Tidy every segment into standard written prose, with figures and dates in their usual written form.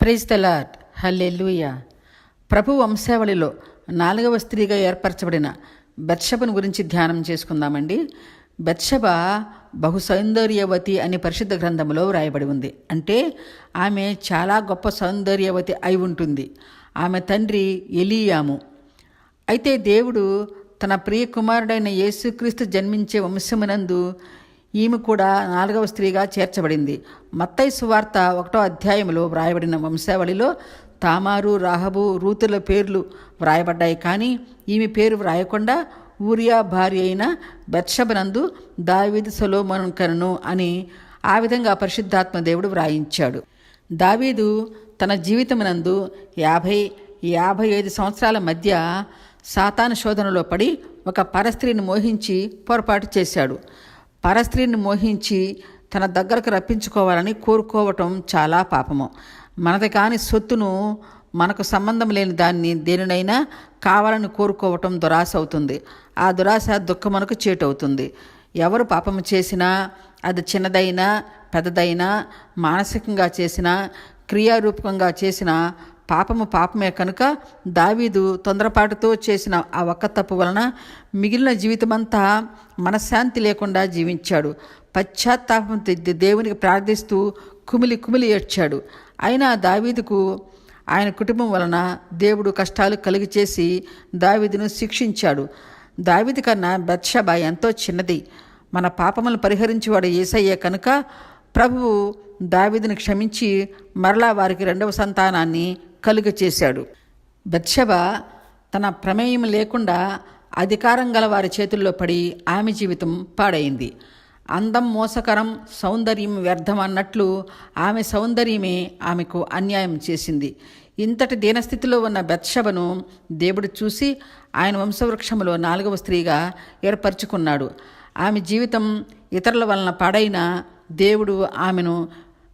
Praise the lord. Hallelujah. ప్రభు వంశావళిలో 4వ స్త్రీగా ఏర్పరచబడిన బత్షెబను గురించి ధ్యానం చేసుకుందామండి. బత్షెబ బహు సౌందర్యవతి అని పరిశుద్ధ గ్రంథంలో వ్రాయబడి ఉంది. అంటే ఆమె చాలా గొప్ప సౌందర్యవతి అయి ఉంటుంది. ఆమె తండ్రి ఎలీయాము. అయితే దేవుడు తన ప్రియ కుమారుడైన యేసుక్రీస్తు జన్మించే వంశమునందు ఈమె కూడా 4వ స్త్రీగా చేర్చబడింది. మత్తయి సువార్త 1వ అధ్యాయంలో వ్రాయబడిన వంశావళిలో తామారు, రాహబు, రూతుల పేర్లు వ్రాయబడ్డాయి. కానీ ఈమె పేరు వ్రాయకుండా ఊరియా భార్య అయిన బత్షెబనందు దావీదు సొలొమోను కనెను అని ఆ విధంగా పరిశుద్ధాత్మ దేవుడు వ్రాయించాడు. దావీదు తన జీవితమునందు 50-55 సంవత్సరాల మధ్య సాతాను శోధనలో పడి ఒక పరస్త్రీని మోహించి పొరపాటు చేశాడు. పరస్త్రీని మోహించి తన దగ్గరకు రప్పించుకోవాలని కోరుకోవటం చాలా పాపము. మనది కాని సొత్తును, మనకు సంబంధం లేని దాన్ని దేనినైనా కావాలని కోరుకోవటం దురాశ అవుతుంది. ఆ దురాశ దుఃఖమునకు చేటవుతుంది. ఎవరు పాపము చేసినా, అది చిన్నదైనా పెద్దదైనా, మానసికంగా చేసినా క్రియారూపకంగా చేసినా పాపము పాపమే కనుక దావీదు తొందరపాటుతో చేసిన ఆ ఒక్క తప్పు వలన మిగిలిన జీవితమంతా మనశ్శాంతి లేకుండా జీవించాడు. పశ్చాత్తాపం దేవునికి ప్రార్థిస్తూ కుమిలి కుమిలి ఏడ్చాడు. అయినా దావీదుకు ఆయన కుటుంబం వలన దేవుడు కష్టాలు కలిగి చేసి దావీదును శిక్షించాడు. దావీదు కన్నా బత్షెబ ఎంతో చిన్నది. మన పాపములను పరిహరించేవాడు యేసయ్యే కనుక ప్రభువు దావీదును క్షమించి మరలా వారికి 2వ సంతానాన్ని కలుగచేశాడు. బత్షెబ తన ప్రమేయం లేకుండా అధికారం గల వారి చేతుల్లో పడి ఆమె జీవితం పాడైంది. అందం మోసకరం, సౌందర్యం వ్యర్థం అన్నట్లు ఆమె సౌందర్యమే ఆమెకు అన్యాయం చేసింది. ఇంతటి దీనస్థితిలో ఉన్న బత్షెబను దేవుడు చూసి ఆయన వంశవృక్షములో 4వ స్త్రీగా ఏర్పరచుకున్నాడు. ఆమె జీవితం ఇతరుల వలన పాడైన దేవుడు ఆమెను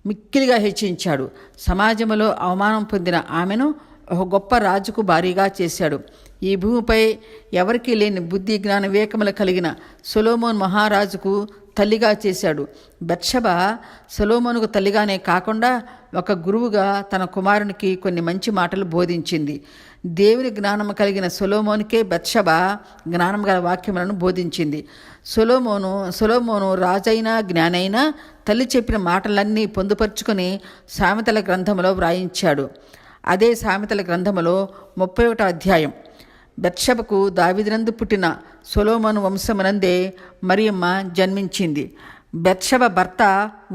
మిక్కిలిగా హెచ్చించాడు. సమాజంలో అవమానం పొందిన ఆమెను ఒక గొప్ప రాజుకు భారీగా చేశాడు. ఈ భూమిపై ఎవరికీ లేని బుద్ధి, జ్ఞాన, వివేకములు కలిగిన సొలొమోను మహారాజుకు తల్లిగా చేశాడు. బత్షెబ సొలొమోనుకు తల్లిగానే కాకుండా ఒక గురువుగా తన కుమారునికి కొన్ని మంచి మాటలు బోధించింది. దేవుని జ్ఞానము కలిగిన సొలొమోనుకే బత్షెబ జ్ఞానం గల వాక్యములను బోధించింది. సొలొమోను రాజైనా జ్ఞానైనా తల్లి చెప్పిన మాటలన్నీ పొందుపరుచుకొని సామెతల గ్రంథములో వ్రాయించాడు. అదే సామెతల గ్రంథములో 31వ అధ్యాయం. బత్షెబకు దావీదునందు పుట్టిన సొలొమోను వంశమునందే మరియమ్మ జన్మించింది. బత్షెబ భర్త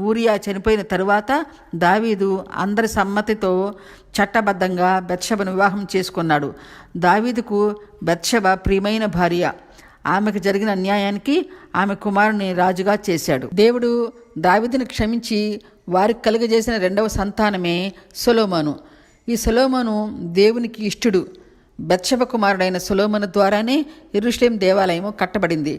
ఊరియా చనిపోయిన తరువాత దావీదు అందరి సమ్మతితో చట్టబద్ధంగా బత్షెబను వివాహం చేసుకున్నాడు. దావీదుకు బత్షెబ ప్రియమైన భార్య. ఆమెకు జరిగిన అన్యాయానికి ఆమె కుమారుని రాజుగా చేశాడు. దేవుడు దావీదును క్షమించి వారికి కలుగజేసిన 2వ సంతానమే సొలొమోను. ఈ సొలొమోను దేవునికి ఇష్టుడు. బత్షెబ కుమారుడైన సొలొమోను ద్వారానే యెరూషలేము దేవాలయము కట్టబడింది.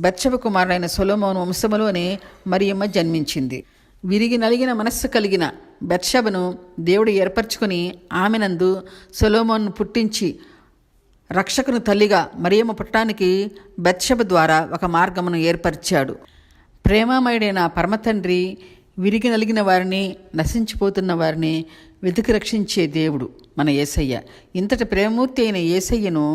బత్షెబ కుమారుడైన సొలొమోను వంశములోనే మరియమ్మ జన్మించింది. విరిగి నలిగిన మనస్సు కలిగిన బత్షెబను దేవుడు ఏర్పరచుకుని ఆమెనందు సొలొమోను పుట్టించి రక్షకుని తల్లిగా మరియమ్మ పుట్టడానికి బత్షెబ ద్వారా ఒక మార్గమును ఏర్పరిచాడు. ప్రేమమయుడైన పరమతండ్రి విరిగి నలిగిన వారిని, నశించిపోతున్న వారిని వెతికి రక్షించే దేవుడు మన యేసయ్య. ఇంతటి ప్రేమమూర్తి అయిన యేసయ్యను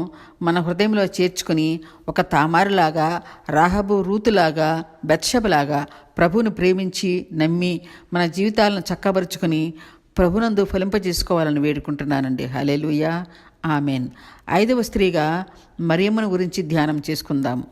మన హృదయంలో చేర్చుకుని ఒక తామారులాగా, రాహబు, రూతులాగా, బత్షెబలాగా ప్రభువును ప్రేమించి నమ్మి మన జీవితాలను చక్కబరుచుకుని ప్రభునందు ఫలింపజేసుకోవాలని వేడుకుంటున్నానండి. హల్లెలూయా, ఆమెన్. 5వ స్త్రీగా మరియమ్మను గురించి ధ్యానం చేసుకుందాము.